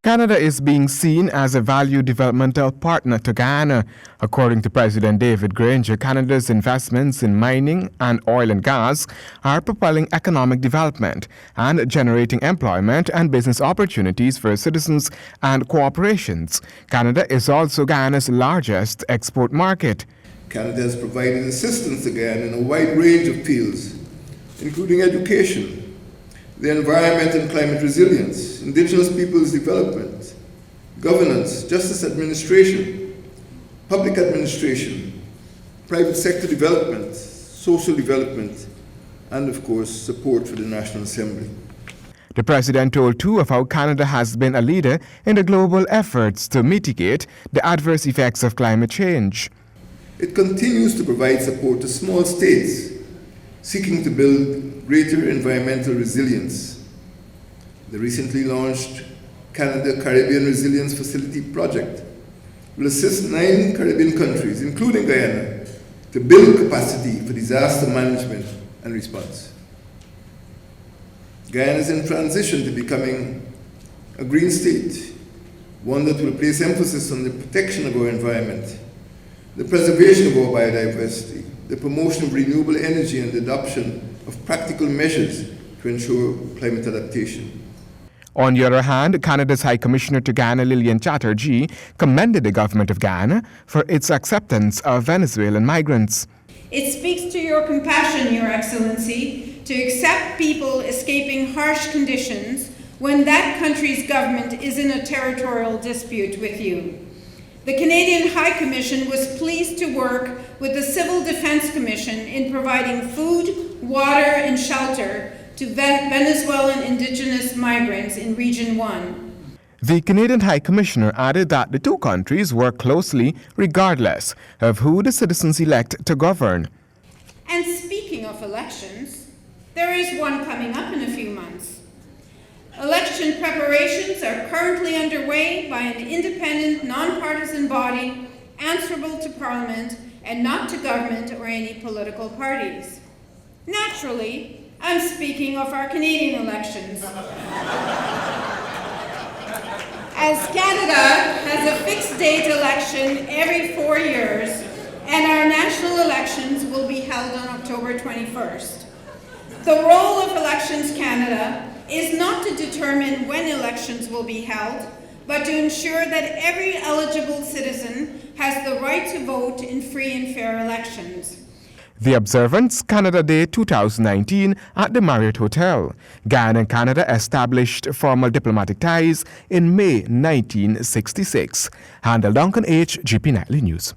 Canada is being seen as a valued developmental partner to Guyana. According to President David Granger, Canada's investments in mining and oil and gas are propelling economic development and generating employment and business opportunities for citizens and corporations. Canada is also Guyana's largest export market. Canada has provided assistance to Guyana in a wide range of fields, including education, the environment and climate resilience, indigenous peoples development, governance, justice administration, public administration, private sector development, social development, and of course, support for the National Assembly. The president told too of how Canada has been a leader in the global efforts to mitigate the adverse effects of climate change. It continues to provide support to small states seeking to build greater environmental resilience. The recently launched Canada Caribbean Resilience Facility project will assist 9 Caribbean countries, including Guyana, to build capacity for disaster management and response. Guyana is in transition to becoming a green state, one that will place emphasis on the protection of our environment, the preservation of our biodiversity, the promotion of renewable energy, and the adoption of practical measures to ensure climate adaptation. On the other hand, Canada's High Commissioner to Guyana, Lillian Chatterjee, commended the government of Guyana for its acceptance of Venezuelan migrants. It speaks to your compassion, Your Excellency, to accept people escaping harsh conditions when that country's government is in a territorial dispute with you. The Canadian High Commission was pleased to work with the Civil Defense Commission in providing food, water, and shelter to Venezuelan indigenous migrants in Region 1. The Canadian High Commissioner added that the two countries work closely regardless of who the citizens elect to govern. And speaking of elections, there is one coming up in a few months. Election preparations are currently underway by an independent, non-partisan body answerable to Parliament and not to government or any political parties. Naturally, I'm speaking of our Canadian elections. As Canada has a fixed date election every 4 years, and our national elections will be held on October 21st. The role of Elections Canada is not to determine when elections will be held, but to ensure that every eligible citizen has the right to vote in free and fair elections. The Observance Canada Day 2019 at the Marriott Hotel. Guyana and Canada established formal diplomatic ties in May 1966. Handel Duncan H, GP Nightly News.